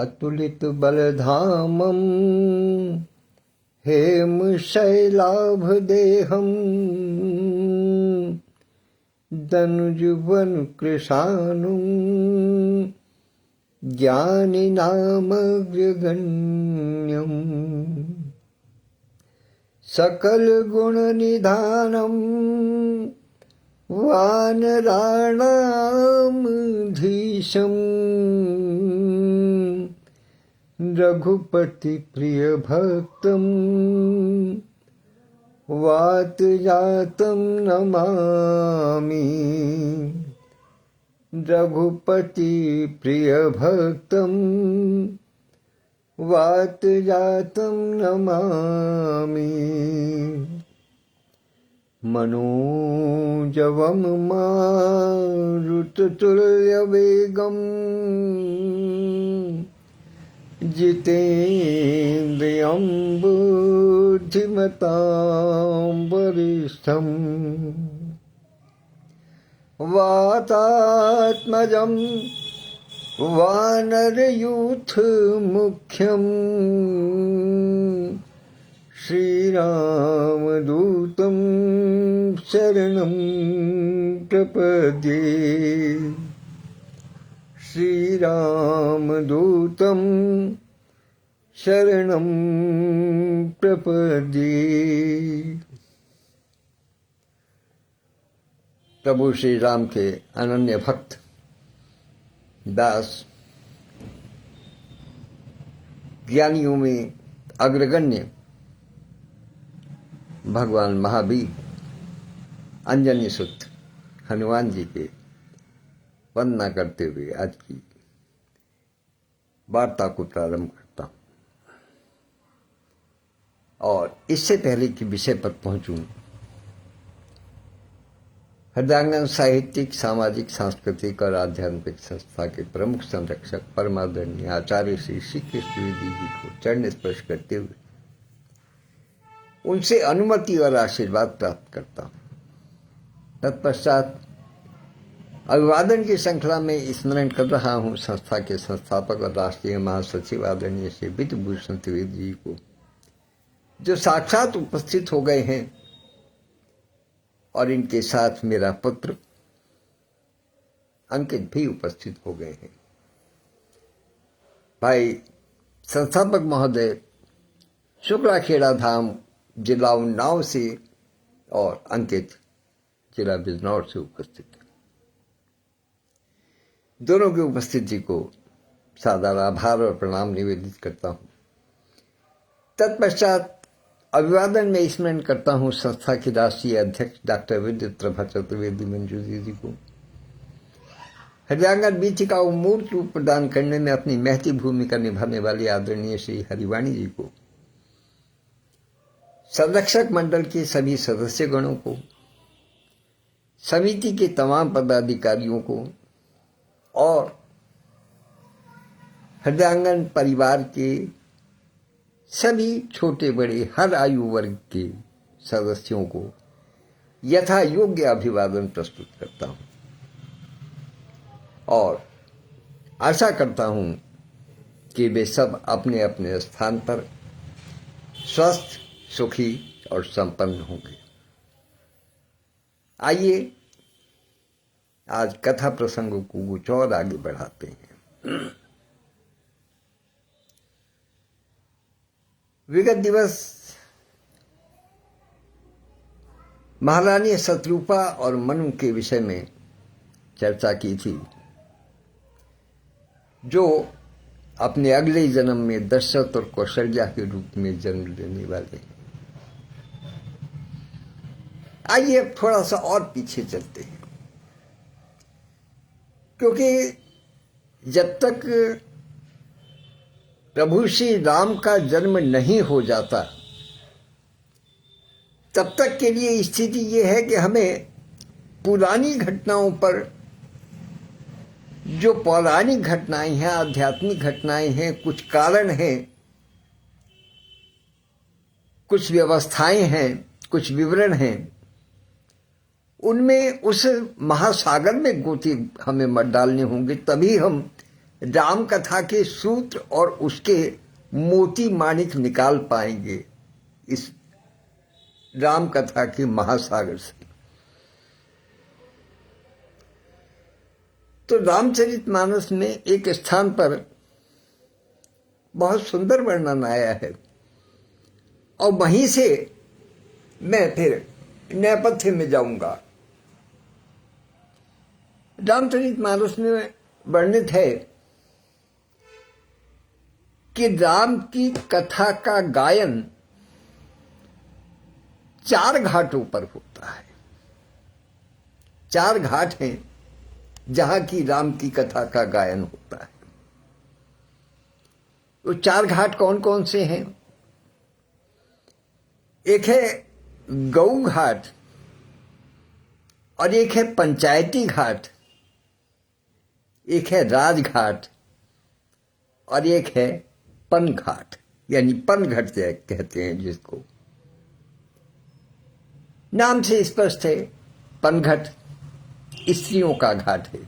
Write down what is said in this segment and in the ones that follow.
अतुलित बलधामं हेम शैलाभ देहं दनुजुवन कृशानुं ज्ञानिनामग्रगण्यम् सकल गुण निधानम् वानराणामधीशम् रघुपति प्रिय भक्तम् वातजातं नमामि रघुपति प्रिय भक्तम् वातजातं नमामि मनोजवं मारुततुल्यवेगम् जितेन्द्रियं बुद्धिमतां वरिष्ठम् वातात्मजं वानरयूथमुख्यम् श्रीरामदूतं शरणं प्रपद्ये श्रीरामदूतं शरणं प्रपद्ये। प्रभु श्री राम के अनन्य भक्त दास ज्ञानियों में अग्रगण्य भगवान महावीर अंजनी सुत हनुमान जी के वंदना करते हुए आज की वार्ता को प्रारंभ करता हूं। और इससे पहले कि विषय पर पहुंचूं, हृदयांगन साहित्यिक सामाजिक सांस्कृतिक और आध्यात्मिक संस्था के प्रमुख संरक्षक परमादरणीय आचार्य श्री कृष्ण द्विवेदी जी को चरण स्पर्श करते हुए उनसे अनुमति और आशीर्वाद प्राप्त करता हूं। तत्पश्चात अभिवादन की श्रृंखला में स्मरण कर रहा हूं संस्था के संस्थापक और राष्ट्रीय महासचिव आदरणीय श्री विद्याभूषण त्रिवेदी जी को, जो साक्षात उपस्थित हो गए हैं, और इनके साथ मेरा पुत्र अंकित भी उपस्थित हो गए हैं। भाई संस्थापक महोदय शुक्लाखेड़ा धाम जिला उन्नाव से और अंकित जिला बिजनौर से उपस्थित है। दोनों की उपस्थिति को सादर आभार और प्रणाम निवेदित करता हूं। तत्पश्चात अभिवादन में स्मरण करता हूं संस्था की राष्ट्रीय अध्यक्ष डॉक्टर विद्युत प्रभा चतुर्वेदी मंजूरी जी को, हृदयांगन बीच का मूर्त रूप प्रदान करने में अपनी महती भूमिका निभाने वाली आदरणीय श्री हरिवाणी जी को, संरक्षक मंडल के सभी सदस्य गणों को, समिति के तमाम पदाधिकारियों को और हृदयांगन परिवार के सभी छोटे बड़े हर आयु वर्ग के सदस्यों को यथा योग्य अभिवादन प्रस्तुत करता हूं और आशा करता हूं कि वे सब अपने अपने स्थान पर स्वस्थ, सुखी और संपन्न होंगे। आइए आज कथा प्रसंगों को कुछ और आगे बढ़ाते हैं। विगत दिवस महारानी शत्रुपा और मनु के विषय में चर्चा की थी, जो अपने अगले जन्म में दशरथ और कौशल्या के रूप में जन्म लेने वाले हैं। आइए अब थोड़ा सा और पीछे चलते हैं, क्योंकि जब तक प्रभु श्री राम का जन्म नहीं हो जाता तब तक के लिए स्थिति ये है कि हमें पुरानी घटनाओं पर, जो पौराणिक घटनाएं हैं, आध्यात्मिक घटनाएं हैं, कुछ कारण हैं, कुछ व्यवस्थाएं हैं, कुछ विवरण हैं, उनमें उस महासागर में गोती हमें मत डालने होंगे, तभी हम राम कथा के सूत्र और उसके मोती माणिक निकाल पाएंगे इस राम कथा के महासागर से। तो रामचरितमानस में एक स्थान पर बहुत सुंदर वर्णन आया है और वहीं से मैं फिर नेपथ्य में जाऊंगा। रामचरितमानस में वर्णित है कि राम की कथा का गायन 4 घाटों पर होता है। 4 घाट हैं जहां की राम की कथा का गायन होता है। वो 4 घाट कौन कौन से हैं? एक है गौ घाट और एक है पंचायती घाट, एक है राजघाट और एक है पन घाट, यानी पनघट कहते हैं जिसको। नाम से स्पष्ट है, पनघट स्त्रियों का घाट है,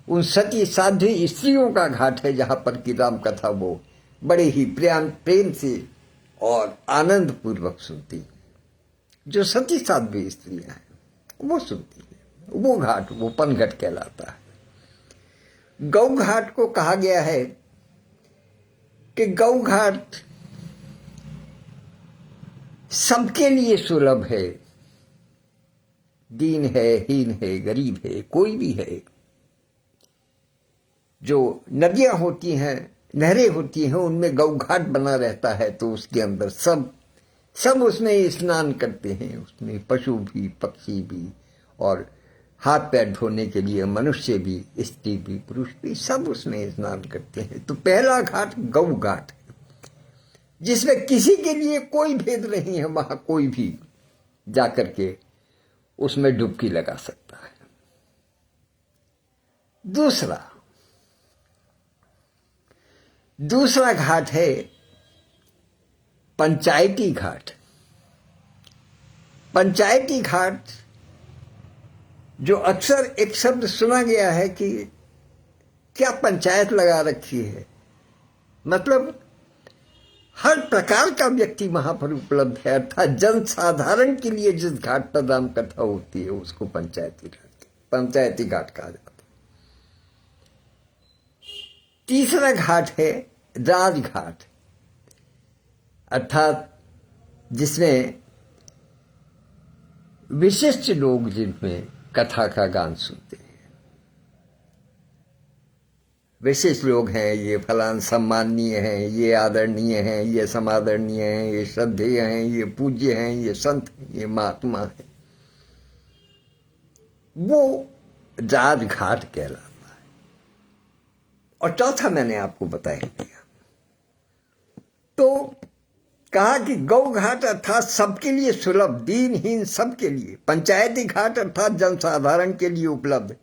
उन सती साध्वी स्त्रियों का घाट है जहां पर की राम कथा वो बड़े ही प्रेम से और आनंद पूर्वक सुनती। जो सती साध्वी स्त्रियां हैं वो सुनती है, वो घाट वो पनघट कहलाता है। गौ घाट को कहा गया है कि गौ घाट सबके लिए सुलभ है, दीन है, हीन है, गरीब है, कोई भी है। जो नदियां होती हैं, नहरें होती हैं, उनमें गौ घाट बना रहता है तो उसके अंदर सब उसमें स्नान करते हैं। उसमें पशु भी, पक्षी भी और हाथ पैर धोने के लिए मनुष्य भी, स्त्री भी, पुरुष भी, सब उसमें स्नान करते हैं। तो पहला घाट गौ घाट है जिसमें किसी के लिए कोई भेद नहीं है, वहां कोई भी जाकर के उसमें डुबकी लगा सकता है। दूसरा घाट है पंचायती घाट। पंचायती घाट जो अक्सर एक शब्द सुना गया है कि क्या पंचायत लगा रखी है, मतलब हर प्रकार का व्यक्ति वहां पर उपलब्ध है, अर्थात जनसाधारण के लिए जिस घाट पर राम कथा होती है उसको पंचायती घाट कहा जाता है। तीसरा घाट है राजघाट, अर्थात जिसमें विशिष्ट लोग जिनमें कथा का गान सुनते हैं। विशेष लोग हैं, ये फलान सम्माननीय हैं, ये आदरणीय हैं, ये समादरणीय हैं, ये श्रद्धेय हैं, ये पूज्य हैं, ये संत हैं, ये महात्मा हैं, वो राजघाट कहलाता है। और चौथा मैंने आपको बताया दिया। तो कहा कि गौ घाट अर्थात सबके लिए सुलभ, दीनहीन सबके लिए, पंचायती घाट अर्थात जनसाधारण के लिए उपलब्ध,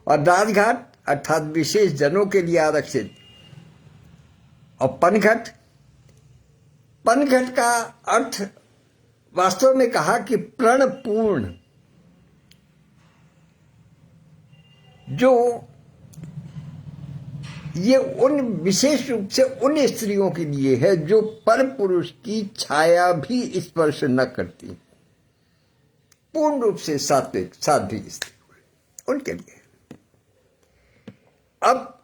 और राजघाट अर्थात विशेष जनों के लिए आरक्षित, और पनघट का अर्थ वास्तव में कहा कि प्रणपूर्ण, जो ये उन विशेष रूप से उन स्त्रियों के लिए है जो पर पुरुष की छाया भी स्पर्श न करती, पूर्ण रूप से सात्विक साध्वी स्त्री, उनके लिए। अब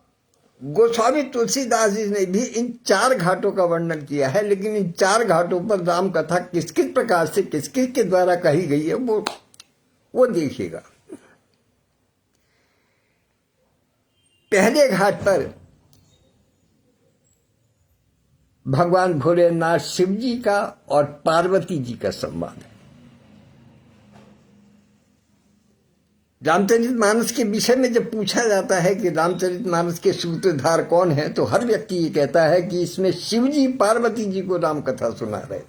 गोस्वामी तुलसीदास जी ने भी इन 4 घाटों का वर्णन किया है, लेकिन इन 4 घाटों पर राम कथा किस किस प्रकार से किस किस के द्वारा कही गई है वो देखिएगा। पहले घाट पर भगवान भोलेनाथ शिव जी का और पार्वती जी का संवाद है। रामचरितमानस के विषय में जब पूछा जाता है कि रामचरितमानस के सूत्रधार कौन है, तो हर व्यक्ति ये कहता है कि इसमें शिव जी पार्वती जी को राम कथा सुना रहे।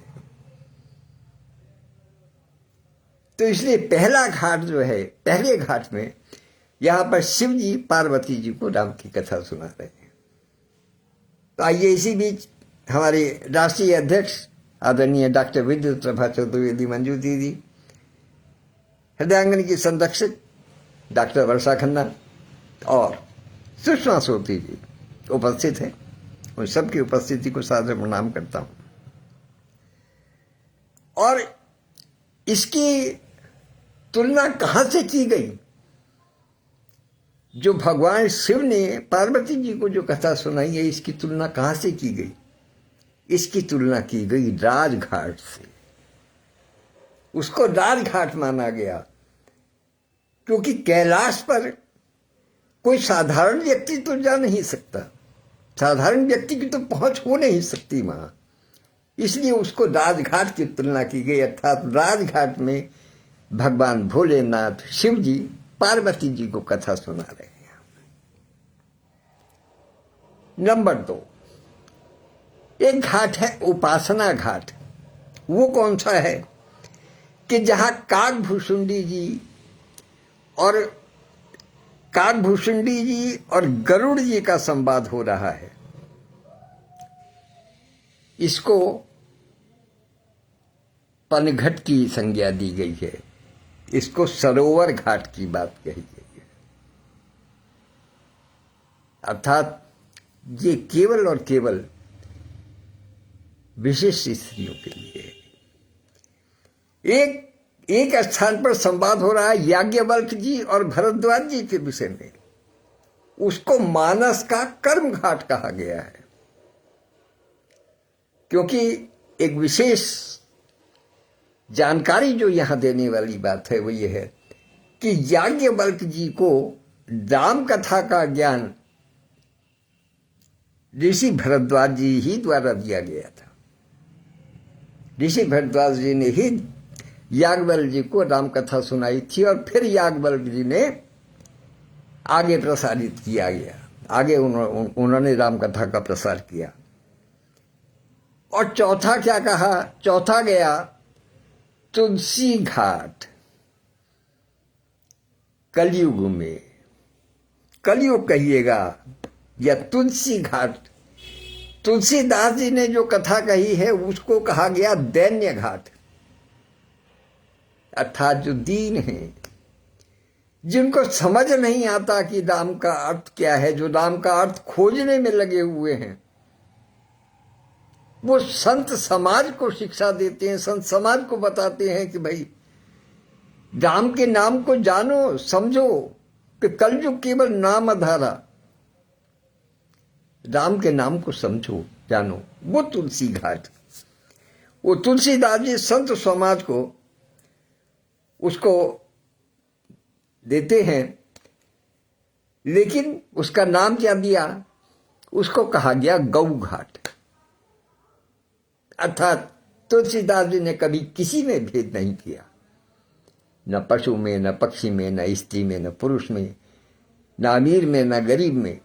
तो इसलिए पहला घाट जो है, पहले घाट में यहां पर शिव जी पार्वती जी को राम की कथा सुना रहे हैं। तो आइए इसी बीच हमारे राष्ट्रीय अध्यक्ष आदरणीय डॉक्टर विद्युत प्रभा चतुर्वेदी मंजू दीदी, हृदयांगनी की संरक्षक डॉक्टर वर्षा खन्ना और सुषमा सोती जी उपस्थित है, उन सबकी उपस्थिति को सादर प्रणाम करता हूं। और इसकी तुलना कहां से की गई? जो भगवान शिव ने पार्वती जी को जो कथा सुनाई है, इसकी तुलना कहां से की गई? इसकी तुलना की गई राजघाट से। उसको राजघाट माना गया, क्योंकि कैलाश पर कोई साधारण व्यक्ति तो जा नहीं सकता, साधारण व्यक्ति की तो पहुंच हो नहीं सकती वहां, इसलिए उसको राजघाट की तुलना की गई। अर्थात राजघाट में भगवान भोलेनाथ शिव जी पार्वती जी को कथा सुना रहे हैं। नंबर 2, एक घाट है उपासना घाट। वो कौन सा है? कि जहां काकभूषुंडी जी और गरुड़ जी का संवाद हो रहा है। इसको पनघट की संज्ञा दी गई है, इसको सरोवर घाट की बात कही गई है। अर्थात ये केवल और केवल विशिष्ट स्त्रियों के लिए है। एक स्थान पर संवाद हो रहा है याज्ञवल्क्य जी और भरद्वाज जी के विषय में, उसको मानस का कर्म घाट कहा गया है। क्योंकि एक विशेष जानकारी जो यहां देने वाली बात है वो ये है कि याज्ञवल्क्य जी को राम कथा का ज्ञान ऋषि भरद्वाज जी ही द्वारा दिया गया था। ऋषि भरद्वाज जी ने ही याज्ञवल्क्य जी को राम कथा सुनाई थी, और फिर याज्ञवल्क्य जी ने आगे प्रसारित किया गया, आगे उन्होंने राम कथा का प्रसार किया। और चौथा क्या कहा? चौथा गया तुलसी घाट। कलयुग में, कलयुग कहिएगा या तुलसी घाट, तुलसीदास जी ने जो कथा कही है उसको कहा गया दैन्य घाट। अर्थात जो दीन है, जिनको समझ नहीं आता कि राम का अर्थ क्या है, जो राम का अर्थ खोजने में लगे हुए हैं, वो संत समाज को शिक्षा देते हैं, संत समाज को बताते हैं कि भाई राम के नाम को जानो, समझो कि कलयुग केवल नाम आधारा, राम के नाम को समझो, जानो। वो तुलसी घाट, वो तुलसीदास जी संत समाज को उसको देते हैं। लेकिन उसका नाम क्या दिया? उसको कहा गया गौ घाट। अर्थात तुलसीदास जी ने कभी किसी में भेद नहीं किया, न पशु में, न पक्षी में, न स्त्री में, न पुरुष में, न अमीर में, न गरीब में,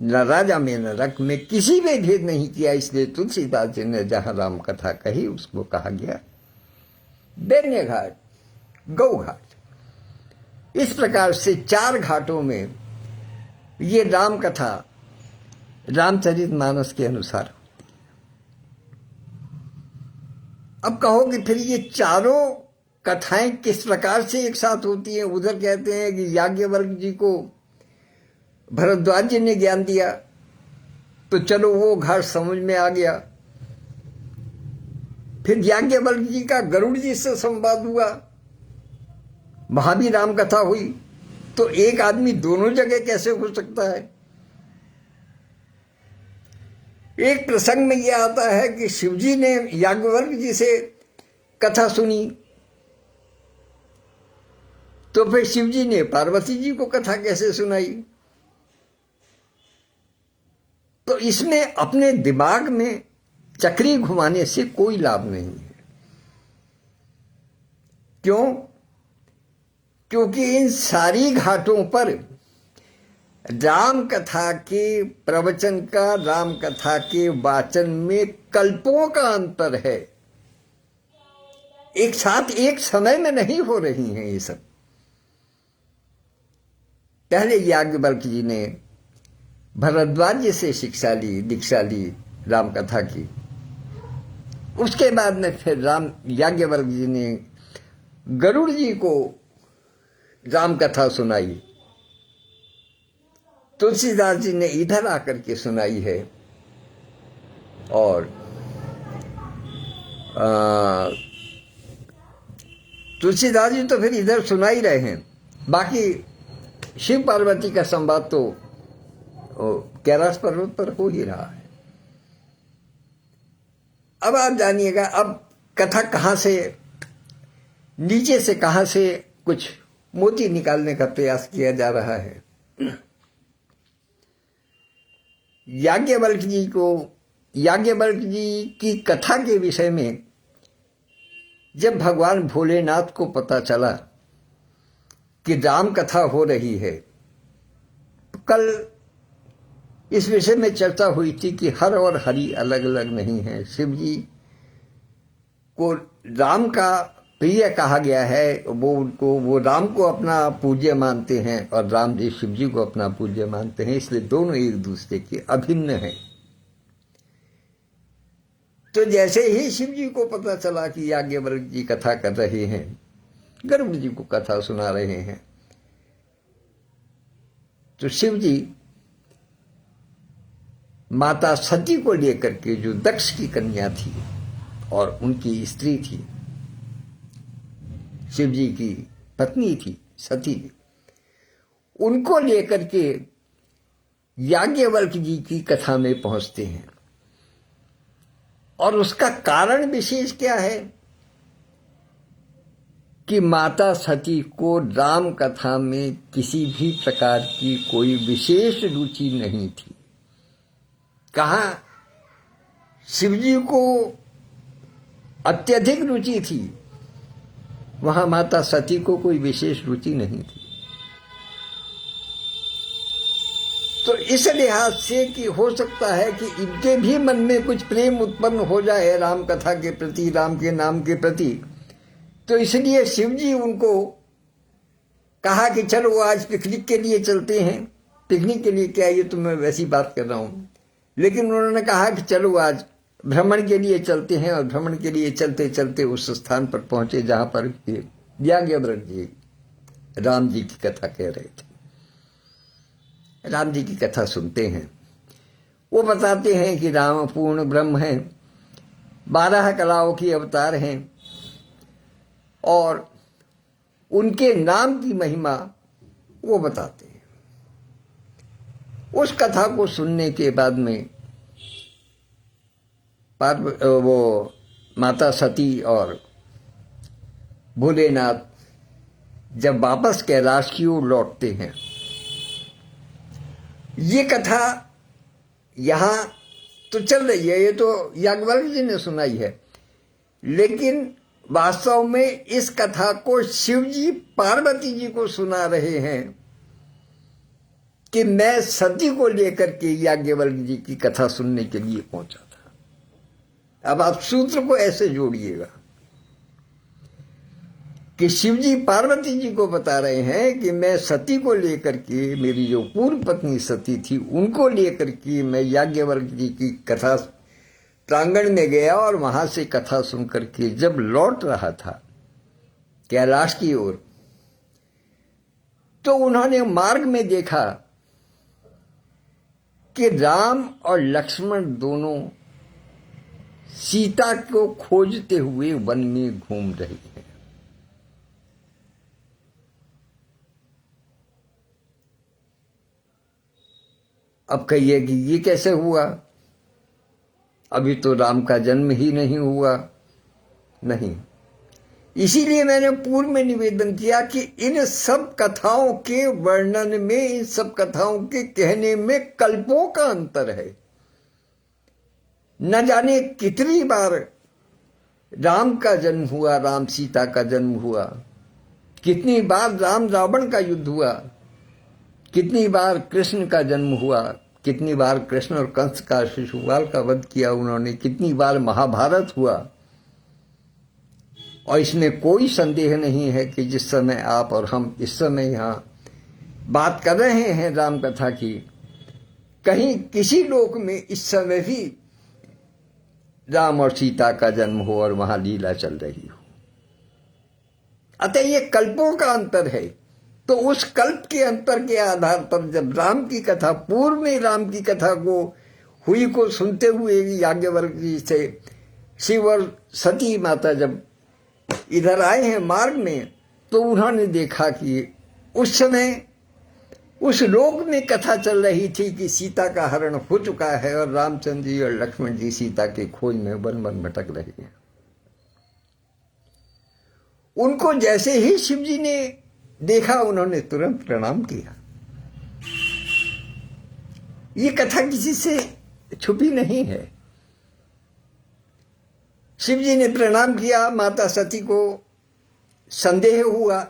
न राजा में, न रंक में, किसी में भेद नहीं किया। इसलिए तुलसीदास जी ने जहां राम कथा कही उसको कहा गया दैन्य घाट, गौ घाट। इस प्रकार से 4 घाटों में ये राम कथा रामचरितमानस के अनुसार। अब कहो कि फिर ये चारों कथाएं किस प्रकार से एक साथ होती हैं? उधर कहते हैं कि याज्ञवल्क्य जी को भरद्वाज जी ने ज्ञान दिया, तो चलो वो घाट समझ में आ गया। फिर याज्ञवल्क्य जी का गरुड़ जी से संवाद हुआ, वहां भी राम कथा हुई, तो एक आदमी दोनों जगह कैसे हो सकता है? एक प्रसंग में यह आता है कि शिवजी ने याज्ञवल्क्य जी से कथा सुनी, तो फिर शिवजी ने पार्वती जी को कथा कैसे सुनाई? तो इसमें अपने दिमाग में चक्री घुमाने से कोई लाभ नहीं है। क्यों? क्योंकि इन सारी घाटों पर राम कथा के प्रवचन का, राम कथा के वाचन में कल्पों का अंतर है। एक साथ एक समय में नहीं हो रही हैं ये सब। पहले याज्ञवल्क्य जी ने भरद्वाज जी से शिक्षा ली, दीक्षा ली राम कथा की। उसके बाद में फिर याज्ञवल्क्य जी ने गरुड़ जी को राम कथा सुनाई। तुलसीदास जी ने इधर आकर के सुनाई है और तुलसीदास जी तो फिर इधर सुना ही रहे हैं, बाकी शिव पार्वती का संवाद तो कैलाश पर्वत पर हो ही रहा है। अब आप जानिएगा, अब कथा कहां से, नीचे से कहां से कुछ मोती निकालने का प्रयास किया जा रहा है। याज्ञवल्क्य जी की कथा के विषय में जब भगवान भोलेनाथ को पता चला कि राम कथा हो रही है, कल इस विषय में चर्चा हुई थी कि हर और हरि अलग अलग नहीं है। शिव जी को राम का प्रिय कहा गया है, वो राम को अपना पूज्य मानते हैं और राम जी शिव जी को अपना पूज्य मानते हैं, इसलिए दोनों एक दूसरे के अभिन्न हैं। तो जैसे ही शिव जी को पता चला कि याज्ञवल्क्य जी कथा कर रहे हैं, गर्ग जी को कथा सुना रहे हैं, तो शिव जी माता सती को लेकर के, जो दक्ष की कन्या थी और उनकी स्त्री थी, शिव जी की पत्नी थी सती, उनको लेकर के याज्ञवल्क्य जी की कथा में पहुंचते हैं। और उसका कारण विशेष क्या है कि माता सती को राम कथा में किसी भी प्रकार की कोई विशेष रुचि नहीं थी। कहाँ शिव जी को अत्यधिक रुचि थी, वहां माता सती को कोई विशेष रुचि नहीं थी। तो इस लिहाज से कि हो सकता है कि इनके भी मन में कुछ प्रेम उत्पन्न हो जाए राम कथा के प्रति, राम के नाम के प्रति, तो इसलिए शिव जी उनको कहा कि चलो आज पिकनिक के लिए चलते हैं। पिकनिक के लिए क्या, ये तो मैं वैसी बात कर रहा हूं, लेकिन उन्होंने कहा कि चलो आज भ्रमण के लिए चलते हैं। और भ्रमण के लिए चलते चलते उस स्थान पर पहुंचे जहां पर याज्ञवल्क्य जी राम जी की कथा कह रहे थे। राम जी की कथा सुनते हैं, वो बताते हैं कि राम पूर्ण ब्रह्म हैं, 12 कलाओं की अवतार हैं और उनके नाम की महिमा वो बताते हैं। उस कथा को सुनने के बाद में वो माता सती और भोलेनाथ जब वापस कैलाश की ओर लौटते हैं, ये कथा यहां तो चल रही है, ये तो याज्ञवल्क्य जी ने सुनाई है, लेकिन वास्तव में इस कथा को शिव जी पार्वती जी को सुना रहे हैं कि मैं सती को लेकर के याज्ञवल्क्य जी की कथा सुनने के लिए पहुंचा था। अब आप सूत्र को ऐसे जोड़िएगा कि शिव जी पार्वती जी को बता रहे हैं कि मैं सती को लेकर के, मेरी जो पूर्व पत्नी सती थी, उनको लेकर के मैं याज्ञवल्क्य जी की कथा प्रांगण में गया और वहां से कथा सुनकर के जब लौट रहा था कैलाश की ओर, तो उन्होंने मार्ग में देखा कि राम और लक्ष्मण दोनों सीता को खोजते हुए वन में घूम रहे हैं। अब कहिए कि ये कैसे हुआ, अभी तो राम का जन्म ही नहीं हुआ। नहीं, इसीलिए मैंने पूर्व में निवेदन किया कि इन सब कथाओं के वर्णन में, इन सब कथाओं के कहने में कल्पों का अंतर है। न जाने कितनी बार राम का जन्म हुआ, राम सीता का जन्म हुआ, कितनी बार राम रावण का युद्ध हुआ, कितनी बार कृष्ण का जन्म हुआ, कितनी बार कृष्ण और कंस का, शिशुपाल का वध किया उन्होंने, कितनी बार महाभारत हुआ। और इसमें कोई संदेह नहीं है कि जिस समय आप और हम इस समय यहां बात कर रहे हैं राम कथा की, कहीं किसी लोक में इस समय भी राम और सीता का जन्म हो और वहां लीला चल रही हो। अतः ये कल्पों का अंतर है। तो उस कल्प के अंतर के आधार पर जब राम की कथा, पूर्व में राम की कथा को हुई को सुनते हुए याज्ञवल्क्य जी से शिव और सती माता जब इधर आए हैं मार्ग में, तो उन्होंने देखा कि उस समय उस लोक में कथा चल रही थी कि सीता का हरण हो चुका है और रामचंद्र जी और लक्ष्मण जी सीता के खोज में वन वन भटक रहे हैं। उनको जैसे ही शिव जी ने देखा, उन्होंने तुरंत प्रणाम किया। ये कथा किसी से छुपी नहीं है। शिव जी ने प्रणाम किया। माता सती को संदेह हुआ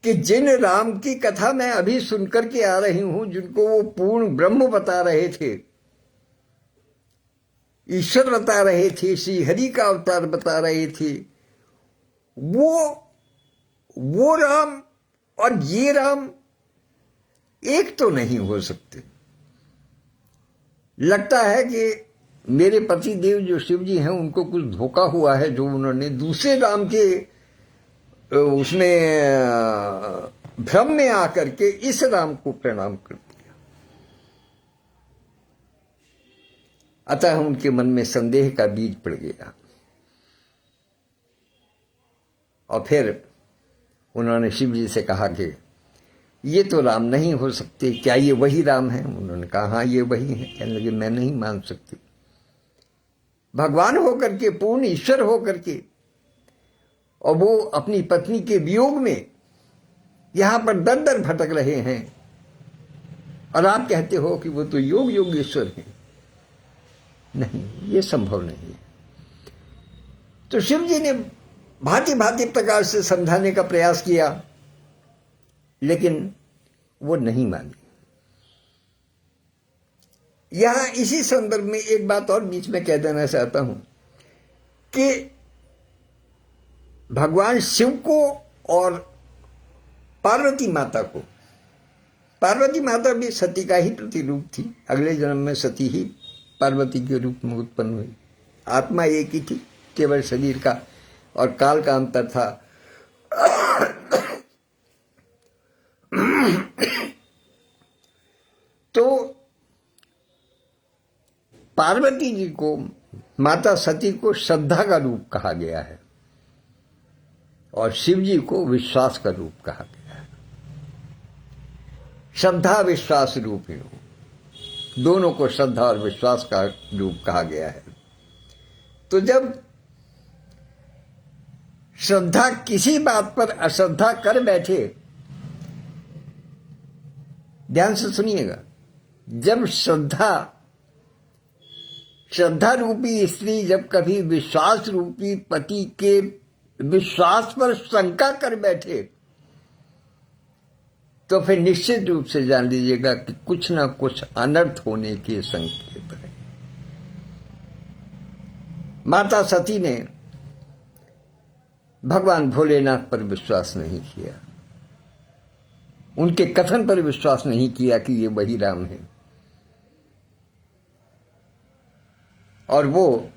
कि जिन राम की कथा मैं अभी सुनकर के आ रही हूं, जिनको वो पूर्ण ब्रह्म बता रहे थे, ईश्वर बता रहे थे, श्री हरि का अवतार बता रहे थे, वो राम और ये राम एक तो नहीं हो सकते। लगता है कि मेरे पति देव जो शिव जी हैं, उनको कुछ धोखा हुआ है, जो उन्होंने दूसरे राम के उसमें भ्रम में आकर के इस राम को प्रणाम कर दिया। अतः उनके मन में संदेह का बीज पड़ गया और फिर उन्होंने शिव जी से कहा कि ये तो राम नहीं हो सकते, क्या ये वही राम है? उन्होंने कहा हाँ ये वही है। कहने लगे मैं नहीं मान सकती। भगवान होकर के, पूर्ण ईश्वर होकर के, और वो अपनी पत्नी के वियोग में यहां पर दर दर भटक रहे हैं, और आप कहते हो कि वो तो योग योगेश्वर हैं। नहीं, ये संभव नहीं है। तो शिव जी ने भांति भांति प्रकार से समझाने का प्रयास किया, लेकिन वो नहीं मानी। यहां इसी संदर्भ में एक बात और बीच में कह देना चाहता हूं कि भगवान शिव को और पार्वती माता को, पार्वती माता भी सती का ही प्रतिरूप थी। अगले जन्म में सती ही पार्वती के रूप में उत्पन्न हुई। आत्मा एक ही थी, केवल शरीर का और काल का अंतर था। तो पार्वती जी को, माता सती को श्रद्धा का रूप कहा गया है और शिव जी को विश्वास का रूप कहा गया है। श्रद्धा विश्वास रूप ही, दोनों को श्रद्धा और विश्वास का रूप कहा गया है। तो जब श्रद्धा किसी बात पर अश्रद्धा कर बैठे, ध्यान से सुनिएगा, जब श्रद्धा रूपी स्त्री जब कभी विश्वास रूपी पति के विश्वास पर शंका कर बैठे, तो फिर निश्चित रूप से जान लीजिएगा कि कुछ ना कुछ अनर्थ होने के संकेत है। माता सती ने भगवान भोलेनाथ पर विश्वास नहीं किया, उनके कथन पर विश्वास नहीं किया कि ये वही राम है, और वो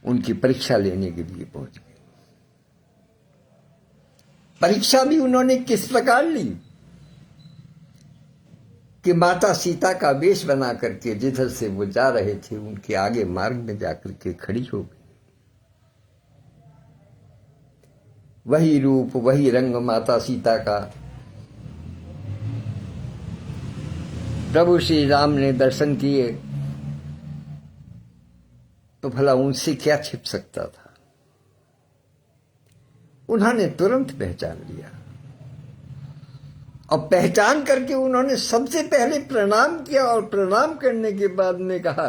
उनकी परीक्षा लेने के लिए पहुंच गए। परीक्षा भी उन्होंने किस प्रकार ली कि माता सीता का वेश बना करके जिधर से वो जा रहे थे, उनके आगे मार्ग में जाकर के खड़ी हो गई। वही रूप, वही रंग माता सीता का प्रभु श्री राम ने दर्शन किए, तो भला उनसे क्या छिप सकता था? उन्होंने तुरंत पहचान लिया, और पहचान करके उन्होंने सबसे पहले प्रणाम किया, और प्रणाम करने के बाद में कहा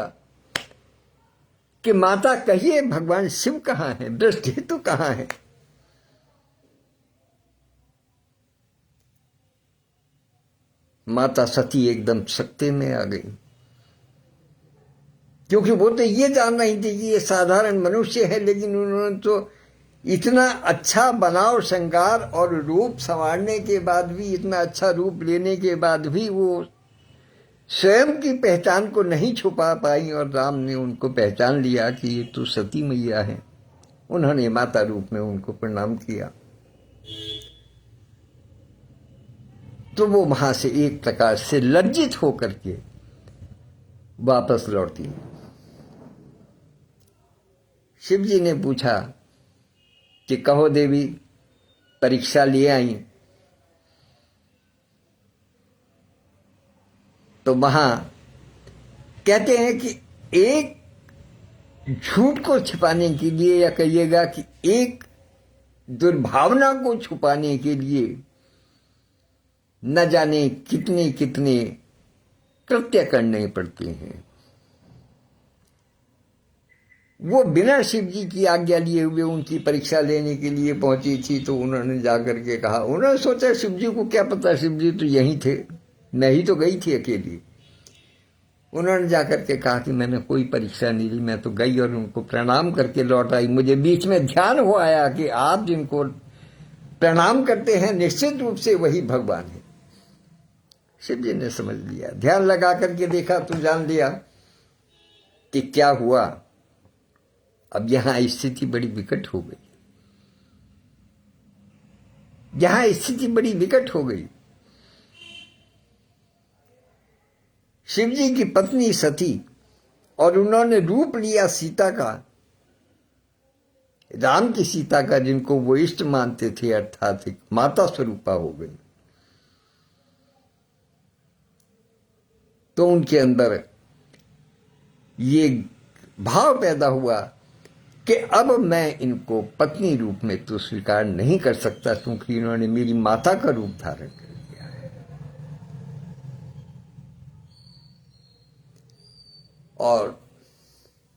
कि माता कहिए भगवान शिव कहां है, दृष्टि तो कहां है? माता सती एकदम सकते में आ गई, क्योंकि वो तो ये जान रही थी कि ये साधारण मनुष्य है, लेकिन उन्होंने तो इतना अच्छा बनाव श्रृंगार और रूप संवारने के बाद भी, इतना अच्छा रूप लेने के बाद भी वो स्वयं की पहचान को नहीं छुपा पाई, और राम ने उनको पहचान लिया कि ये तो सती मैया है। उन्होंने माता रूप में उनको प्रणाम किया तो वो वहां से एक प्रकार से लज्जित होकर के वापस लौटती है। शिव जी ने पूछा कि कहो देवी, परीक्षा लिए आई? तो वहां कहते हैं कि एक झूठ को छिपाने के लिए, या कहिएगा कि एक दुर्भावना को छुपाने के लिए न जाने कितने कितने कृत्य करने पड़ते हैं। वो बिना शिव जी की आज्ञा लिए हुए उनकी परीक्षा लेने के लिए पहुंची थी। तो उन्होंने जाकर के कहा, उन्होंने सोचा शिव जी को क्या पता, शिव जी तो यहीं थे, मैं ही तो गई थी अकेली। उन्होंने जाकर के कहा कि मैंने कोई परीक्षा नहीं ली, मैं तो गई और उनको प्रणाम करके लौट आई। मुझे बीच में ध्यान हो आया कि आप जिनको प्रणाम करते हैं निश्चित रूप से वही भगवान है। शिव जी ने समझ लिया, ध्यान लगा करके देखा तो जान लिया कि क्या हुआ। अब यहां स्थिति बड़ी विकट हो गई, यहां स्थिति बड़ी विकट हो गई। शिव जी की पत्नी सती, और उन्होंने रूप लिया सीता का, राम की सीता का, जिनको वो इष्ट मानते थे, अर्थात माता स्वरूपा हो गई। तो उनके अंदर ये भाव पैदा हुआ कि अब मैं इनको पत्नी रूप में तो स्वीकार नहीं कर सकता, क्योंकि इन्होंने मेरी माता का रूप धारण कर लिया है। और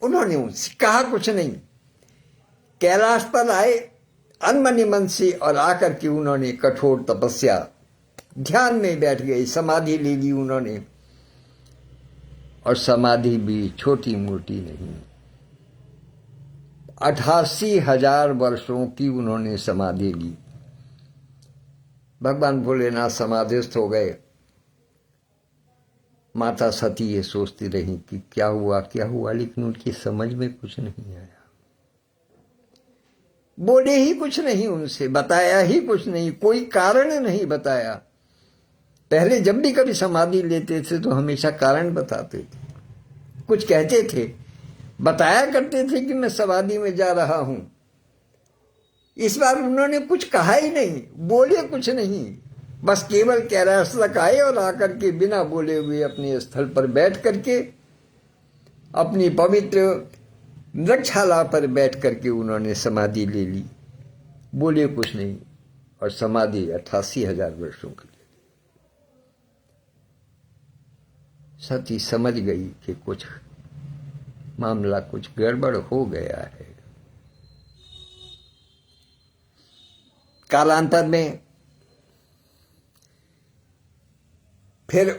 उन्होंने उनसे कहा कुछ नहीं, कैलाश पर आए अनमनी मन से, और आकर के उन्होंने कठोर तपस्या, ध्यान में बैठ गए, समाधि ले ली उन्होंने। और समाधि भी छोटी मोटी नहीं, 88,000 वर्षों की उन्होंने समाधि ली। भगवान भोलेनाथ समाधिस्थ हो गए। माता सती ये सोचती रही कि क्या हुआ क्या हुआ, लेकिन उनकी समझ में कुछ नहीं आया। बोले ही कुछ नहीं, उनसे बताया ही कुछ नहीं, कोई कारण नहीं बताया। पहले जब भी कभी समाधि लेते थे तो हमेशा कारण बताते थे, कुछ कहते थे, बताया करते थे कि मैं समाधि में जा रहा हूं। इस बार उन्होंने कुछ कहा ही नहीं, बोले कुछ नहीं, बस केवल कैलाश तक आए और आकर के बिना बोले हुए अपने स्थल पर बैठ करके, अपनी पवित्र वृक्षशाला पर बैठ करके उन्होंने समाधि ले ली। बोले कुछ नहीं, और समाधि 88,000 वर्षों की। सती समझ गई कि कुछ मामला, कुछ गड़बड़ हो गया है। कालांतर में फिर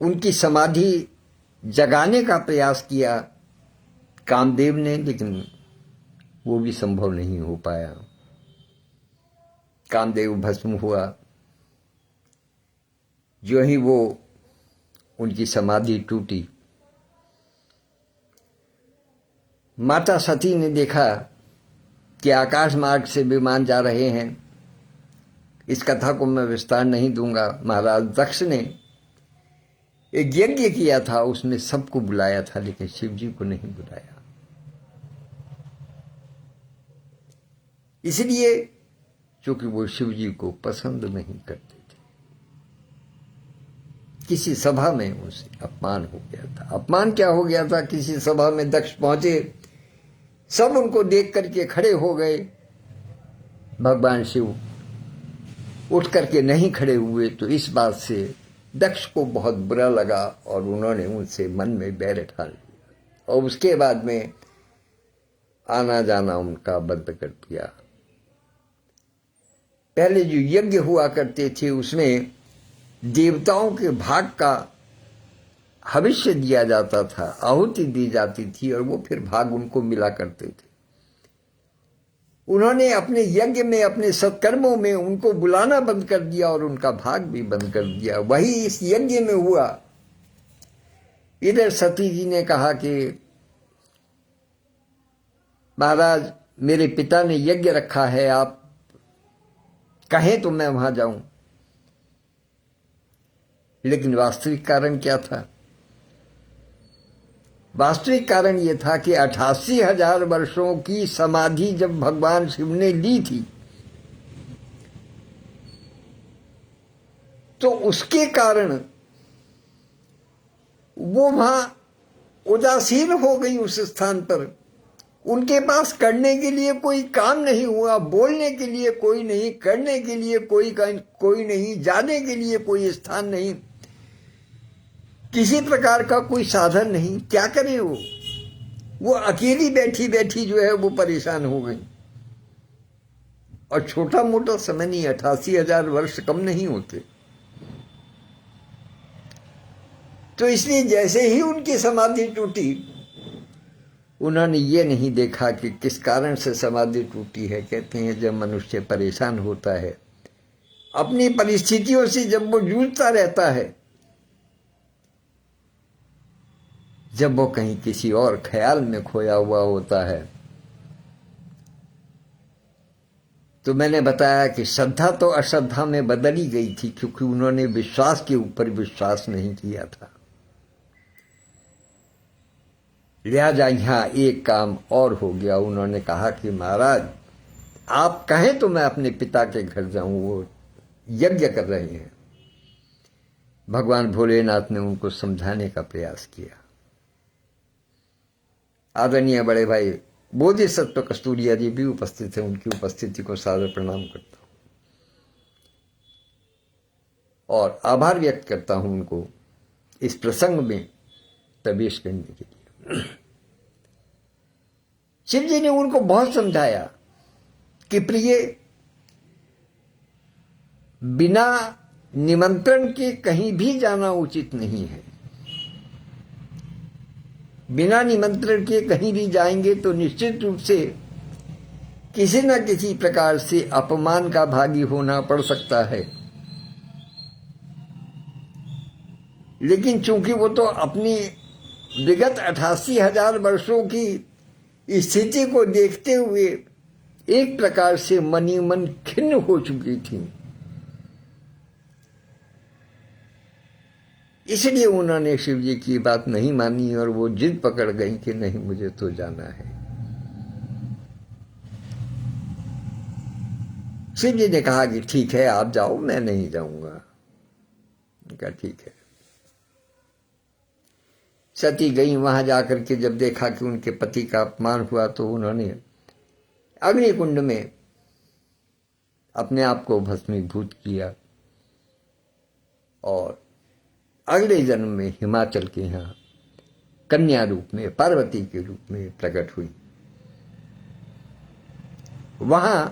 उनकी समाधि जगाने का प्रयास किया कामदेव ने, लेकिन वो भी संभव नहीं हो पाया। कामदेव भस्म हुआ। जो ही वो उनकी समाधि टूटी, माता सती ने देखा कि आकाश मार्ग से विमान जा रहे हैं। इस कथा को मैं विस्तार नहीं दूंगा। महाराज दक्ष ने एक यज्ञ किया था, उसमें सबको बुलाया था, लेकिन शिव जी को नहीं बुलाया। इसलिए क्योंकि वो शिव जी को पसंद नहीं करते थे। किसी सभा में उनसे अपमान हो गया था। अपमान क्या हो गया था, किसी सभा में दक्ष पहुंचे, सब उनको देख करके खड़े हो गए। भगवान शिव उठ करके नहीं खड़े हुए, तो इस बात से दक्ष को बहुत बुरा लगा और उन्होंने उनसे मन में बैर ठान लिया, और उसके बाद में आना जाना उनका बंद कर दिया। पहले जो यज्ञ हुआ करते थे उसमें देवताओं के भाग का हविष्य दिया जाता था, आहुति दी जाती थी, और वो फिर भाग उनको मिला करते थे। उन्होंने अपने यज्ञ में, अपने सत्कर्मों में उनको बुलाना बंद कर दिया और उनका भाग भी बंद कर दिया। वही इस यज्ञ में हुआ। इधर सती जी ने कहा कि महाराज, मेरे पिता ने यज्ञ रखा है, आप कहें तो मैं वहां जाऊं। लेकिन वास्तविक कारण क्या था? वास्तविक कारण यह था कि 88,000 वर्षों की समाधि जब भगवान शिव ने ली थी, तो उसके कारण वो वहां उदासीन हो गई। उस स्थान पर उनके पास करने के लिए कोई काम नहीं हुआ, बोलने के लिए कोई नहीं, करने के लिए कोई नहीं, जाने के लिए कोई स्थान नहीं, किसी प्रकार का कोई साधन नहीं। क्या करे वो अकेली बैठी बैठी जो है वो परेशान हो गई। और छोटा मोटा समय नहीं, 88,000 वर्ष कम नहीं होते। तो इसलिए जैसे ही उनकी समाधि टूटी, उन्होंने ये नहीं देखा कि किस कारण से समाधि टूटी है। कहते हैं जब मनुष्य परेशान होता है, अपनी परिस्थितियों से जब वो जूझता रहता है, जब वो कहीं किसी और ख्याल में खोया हुआ होता है, तो मैंने बताया कि श्रद्धा तो अश्रद्धा में बदली गई थी, क्योंकि उन्होंने विश्वास के ऊपर विश्वास नहीं किया था। लिहाजा यहां एक काम और हो गया। उन्होंने कहा कि महाराज आप कहें तो मैं अपने पिता के घर जाऊं, वो यज्ञ कर रहे हैं। भगवान भोलेनाथ ने उनको समझाने का प्रयास किया। आदरणीय बड़े भाई बोधिसत्व कस्तूरिया जी भी उपस्थित हैं, उनकी उपस्थिति को सादर प्रणाम करता हूं और आभार व्यक्त करता हूं उनको इस प्रसंग में प्रवेश करने के लिए। शिव जी ने उनको बहुत समझाया कि प्रिय, बिना निमंत्रण के कहीं भी जाना उचित नहीं है। बिना निमंत्रण के कहीं भी जाएंगे तो निश्चित रूप से किसी न किसी प्रकार से अपमान का भागी होना पड़ सकता है। लेकिन चूंकि वो तो अपनी विगत 88,000 वर्षों की स्थिति को देखते हुए एक प्रकार से मनी मन खिन्न हो चुकी थी, इसलिए उन्होंने शिव जी की बात नहीं मानी और वो जिद पकड़ गई कि नहीं, मुझे तो जाना है। शिव जी ने कहा कि ठीक है आप जाओ, मैं नहीं जाऊंगा। कहा ठीक है। सती गई। वहां जाकर के जब देखा कि उनके पति का अपमान हुआ, तो उन्होंने अग्निकुंड में अपने आप को भस्मीभूत किया और अगले जन्म में हिमाचल के यहाँ कन्या रूप में, पार्वती के रूप में प्रकट हुई। वहां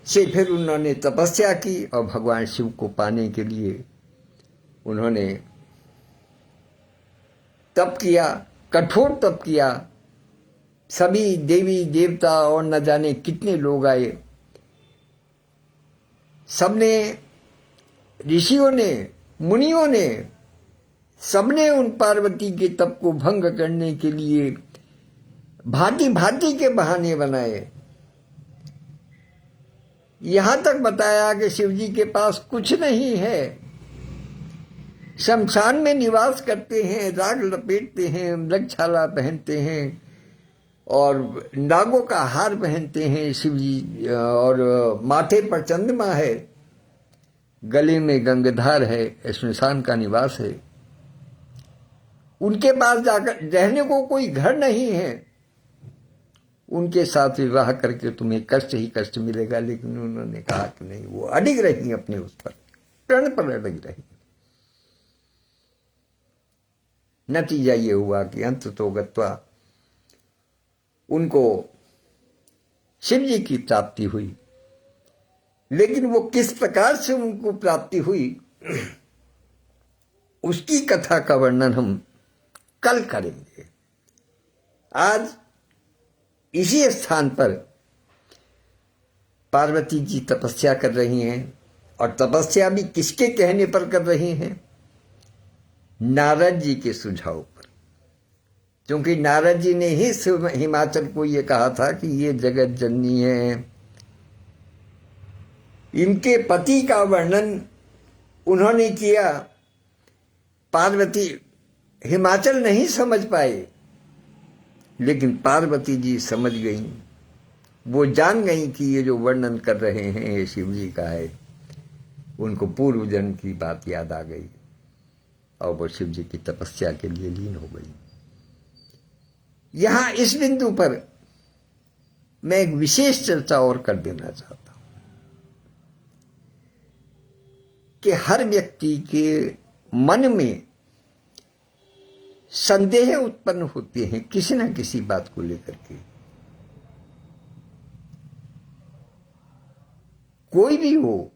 से फिर उन्होंने तपस्या की और भगवान शिव को पाने के लिए उन्होंने तप किया, कठोर तप किया। सभी देवी देवता और न जाने कितने लोग आए। सबने, ऋषियों ने, मुनियों ने, सबने उन पार्वती के तप को भंग करने के लिए भांति भांति के बहाने बनाए। यहां तक बताया कि शिव जी के पास कुछ नहीं है, शमशान में निवास करते हैं, राग लपेटते हैं, मृगछाला पहनते हैं और नागों का हार पहनते हैं शिव जी, और माथे पर चंद्रमा है, गले में गंगधार है, श्मशान का निवास है। उनके पास जाकर रहने को कोई घर नहीं है। उनके साथ विवाह करके तुम्हें कष्ट ही कष्ट मिलेगा। लेकिन उन्होंने कहा कि नहीं, वो अडिग रही अपने उस पर, प्रण पर अडिग रही। नतीजा ये हुआ कि अंत तो गत्वा उनको शिव जी की प्राप्ति हुई। लेकिन वो किस प्रकार से उनको प्राप्ति हुई, उसकी कथा का वर्णन हम कल करेंगे। आज इसी स्थान पर पार्वती जी तपस्या कर रही हैं, और तपस्या भी किसके कहने पर कर रही हैं? नारद जी के सुझाव पर। क्योंकि नारद जी ने ही हिमाचल को ये कहा था कि ये जगत जननी है, इनके पति का वर्णन उन्होंने किया। पार्वती हिमाचल नहीं समझ पाए, लेकिन पार्वती जी समझ गईं। वो जान गईं कि ये जो वर्णन कर रहे हैं ये शिव जी का है। उनको पूर्व जन्म की बात याद आ गई और वो शिव जी की तपस्या के लिए लीन हो गई। यहां इस बिंदु पर मैं एक विशेष चर्चा और कर देना चाहता हूं कि हर व्यक्ति के मन में संदेह उत्पन्न होते हैं किसी न किसी बात को लेकर के। कोई भी हो,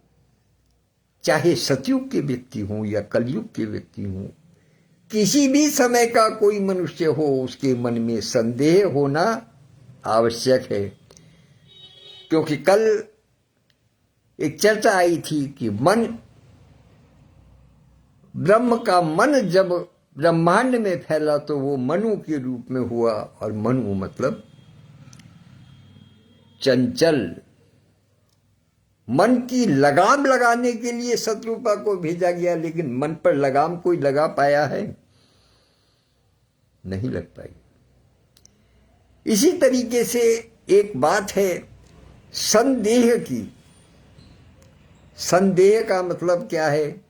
चाहे सतयुग के व्यक्ति हो या कलयुग के व्यक्ति हो, किसी भी समय का कोई मनुष्य हो, उसके मन में संदेह होना आवश्यक है। क्योंकि कल एक चर्चा आई थी कि मन, ब्रह्म का मन जब ब्रह्मांड में फैला तो वो मनु के रूप में हुआ, और मनु मतलब चंचल। मन की लगाम लगाने के लिए शत्रुपा को भेजा गया, लेकिन मन पर लगाम कोई लगा पाया है? नहीं लग पाई। इसी तरीके से एक बात है संदेह की। संदेह का मतलब क्या है?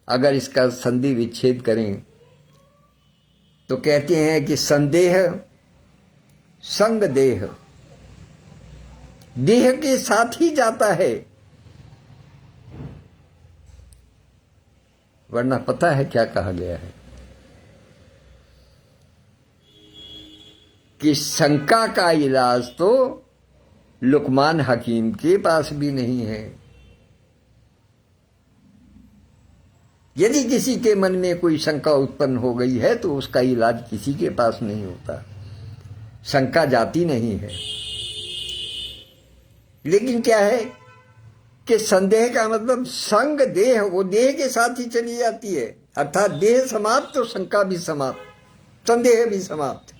अगर इसका संधि विच्छेद करें तो कहते हैं कि संदेह संग देह, देह के साथ ही जाता है। वरना पता है क्या कहा गया है कि शंका का इलाज तो लुकमान हकीम के पास भी नहीं है। यदि किसी के मन में कोई शंका उत्पन्न हो गई है तो उसका इलाज किसी के पास नहीं होता, शंका जाती नहीं है। लेकिन क्या है कि संदेह का मतलब संग देह, वो देह के साथ ही चली जाती है। अर्थात देह समाप्त तो शंका भी समाप्त, संदेह भी समाप्त।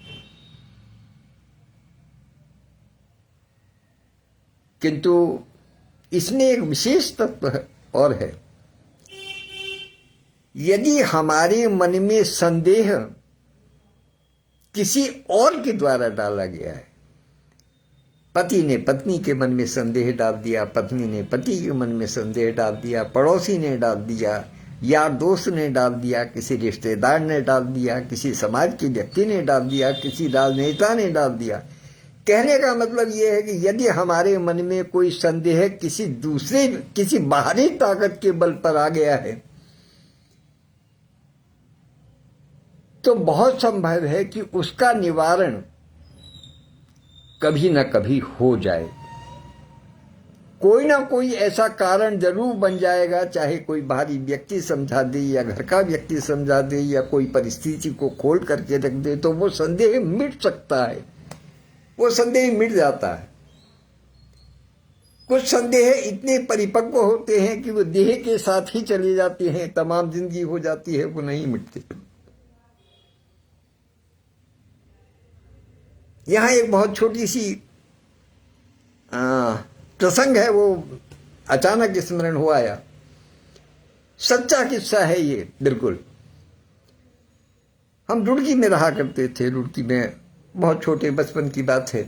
किंतु इसमें एक विशेष तत्व और है। यदि हमारे मन में संदेह किसी और के द्वारा डाला गया है, पति ने पत्नी के मन में संदेह डाल दिया, पत्नी ने पति के मन में संदेह डाल दिया, पड़ोसी ने डाल दिया, यार दोस्त ने डाल दिया, किसी रिश्तेदार ने डाल दिया, किसी समाज के व्यक्ति ने डाल दिया, किसी राजनेता ने डाल दिया। कहने का मतलब यह है कि यदि हमारे मन में कोई संदेह किसी दूसरे, किसी बाहरी ताकत के बल पर आ गया है, तो बहुत संभव है कि उसका निवारण कभी न कभी हो जाए। कोई ना कोई ऐसा कारण जरूर बन जाएगा, चाहे कोई बाहरी व्यक्ति समझा दे या घर का व्यक्ति समझा दे या कोई परिस्थिति को खोल करके रख दे, तो वो संदेह मिट सकता है, वो संदेह मिट जाता है। कुछ संदेह इतने परिपक्व होते हैं कि वो देह के साथ ही चले जाते हैं, तमाम जिंदगी हो जाती है, वो नहीं मिटते। यहां एक बहुत छोटी सी प्रसंग है, वो अचानक स्मरण हो आया। सच्चा किस्सा है ये, बिल्कुल। हम रुड़की में रहा करते थे। रुड़की में बहुत छोटे बचपन की बात है।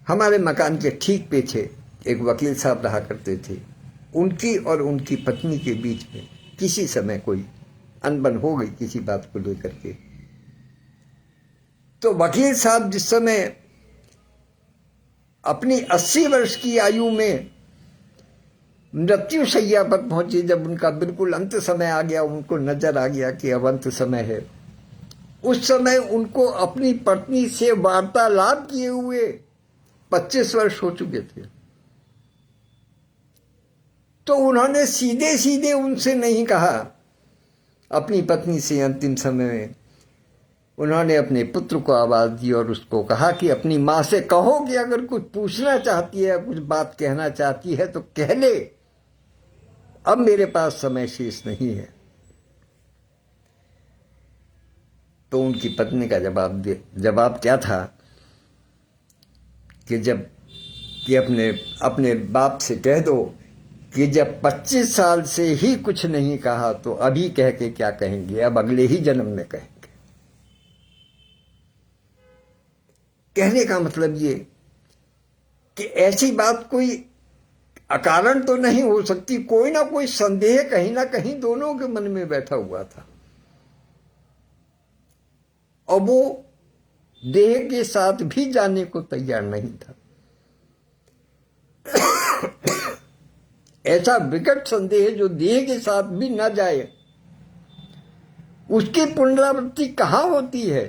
हमारे मकान के ठीक पीछे एक वकील साहब रहा करते थे। उनकी और उनकी पत्नी के बीच में किसी समय कोई अनबन हो गई किसी बात को लेकर के। तो वकील साहब जिस समय अपनी 80 वर्ष की आयु में मृत्यु शैया पर पहुंचे, जब उनका बिल्कुल अंत समय आ गया, उनको नजर आ गया कि अब अंत समय है, उस समय उनको अपनी पत्नी से वार्तालाप किए हुए 25 वर्ष हो चुके थे। तो उन्होंने सीधे सीधे उनसे नहीं कहा, अपनी पत्नी से अंतिम समय में उन्होंने अपने पुत्र को आवाज दी और उसको कहा कि अपनी मां से कहो कि अगर कुछ पूछना चाहती है, कुछ बात कहना चाहती है तो कह ले, अब मेरे पास समय शेष नहीं है। तो उनकी पत्नी का जवाब क्या था कि जब कि अपने अपने बाप से कह दो कि जब 25 साल से ही कुछ नहीं कहा तो अभी कह के क्या कहेंगे, अब अगले ही जन्म में कहेंगे। कहने का मतलब ये कि ऐसी बात कोई अकारण तो नहीं हो सकती, कोई ना कोई संदेह कहीं ना कहीं दोनों के मन में बैठा हुआ था और वो देह के साथ भी जाने को तैयार नहीं था। ऐसा विकट संदेह जो देह के साथ भी न जाए, उसकी पुनरावृत्ति कहां होती है?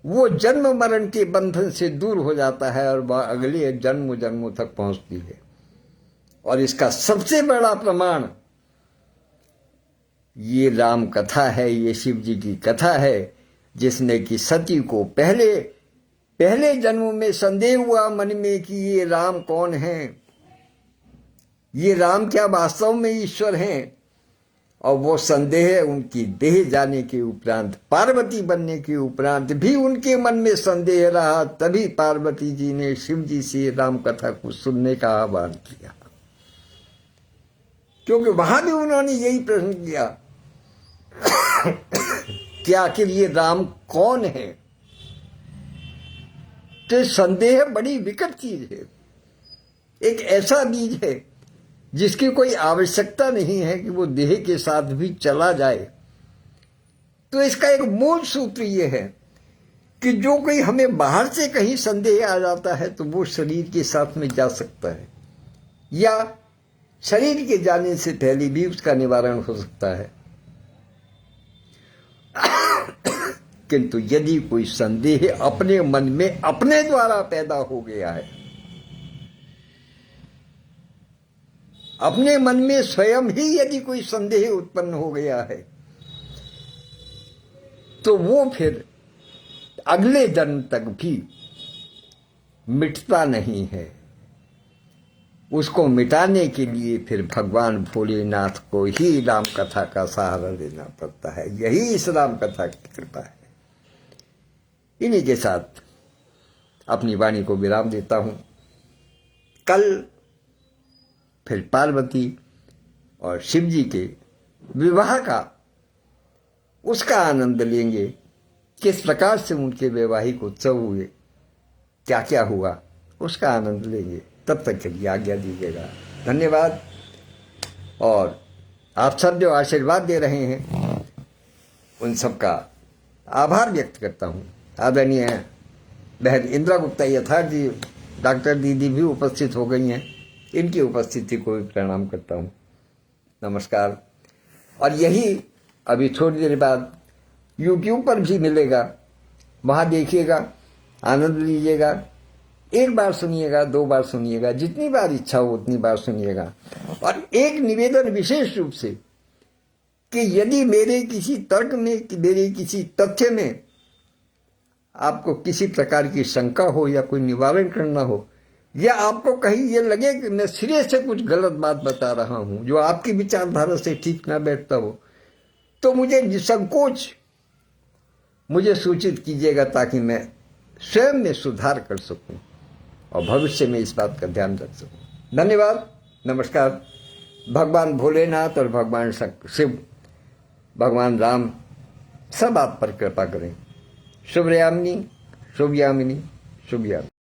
वो जन्म मरण के बंधन से दूर हो जाता है और वह अगले जन्म जन्मों तक पहुंचती है। और इसका सबसे बड़ा प्रमाण ये राम कथा है, ये शिव जी की कथा है, जिसने कि सती को पहले जन्म में संदेह हुआ मन में कि ये राम कौन है, ये राम क्या वास्तव में ईश्वर हैं, और वो संदेह उनकी देह जाने के उपरांत, पार्वती बनने के उपरांत भी उनके मन में संदेह रहा। तभी पार्वती जी ने शिव जी से राम कथा को सुनने का आह्वान किया, क्योंकि वहां भी उन्होंने यही प्रश्न किया कि आखिर ये राम कौन है। तो संदेह बड़ी विकट चीज है, एक ऐसा बीज है जिसकी कोई आवश्यकता नहीं है कि वो देह के साथ भी चला जाए। तो इसका एक मूल सूत्र ये है कि जो कोई हमें बाहर से कहीं संदेह आ जाता है तो वो शरीर के साथ में जा सकता है, या शरीर के जाने से पहले भी उसका निवारण हो सकता है। किंतु यदि कोई संदेह अपने मन में अपने द्वारा पैदा हो गया है, अपने मन में स्वयं ही यदि कोई संदेह उत्पन्न हो गया है, तो वो फिर अगले जन्म तक भी मिटता नहीं है। उसको मिटाने के लिए फिर भगवान भोलेनाथ को ही राम कथा का सहारा लेना पड़ता है। यही इस राम कथा की कृपा है। इन्हीं के साथ अपनी वाणी को विराम देता हूं। कल फिर पार्वती और शिव जी के विवाह का, उसका आनंद लेंगे, किस प्रकार से उनके वैवाहिक उत्सव हुए, क्या क्या हुआ, उसका आनंद लेंगे। तब तक के लिए आज्ञा दीजिएगा। धन्यवाद। और आप सब जो आशीर्वाद दे रहे हैं उन सब का आभार व्यक्त करता हूँ। आदरणीय बहन इंदिरा गुप्ता यथार्थ जी, डॉक्टर दीदी भी उपस्थित हो गई हैं, इनकी उपस्थिति को भी प्रणाम करता हूँ। नमस्कार। और यही अभी थोड़ी देर बाद YouTube पर भी मिलेगा, वहाँ देखिएगा, आनंद लीजिएगा। एक बार सुनिएगा, 2 बार सुनिएगा, जितनी बार इच्छा हो उतनी बार सुनिएगा। और एक निवेदन विशेष रूप से कि यदि मेरे किसी तर्क में, मेरे किसी तथ्य में आपको किसी प्रकार की शंका हो या कोई निवारण करना हो, या आपको कहीं ये लगे कि मैं सिरे से कुछ गलत बात बता रहा हूं जो आपकी विचारधारा से ठीक ना बैठता हो, तो मुझे निसंकोच मुझे सूचित कीजिएगा, ताकि मैं स्वयं में सुधार कर सकूं और भविष्य में इस बात का ध्यान रख सकूं। धन्यवाद। नमस्कार। भगवान भोलेनाथ और भगवान शिव, भगवान राम सब आप पर कृपा करें। शुभ यामिनी, शुभ यामिनी, शुभ यामिनी।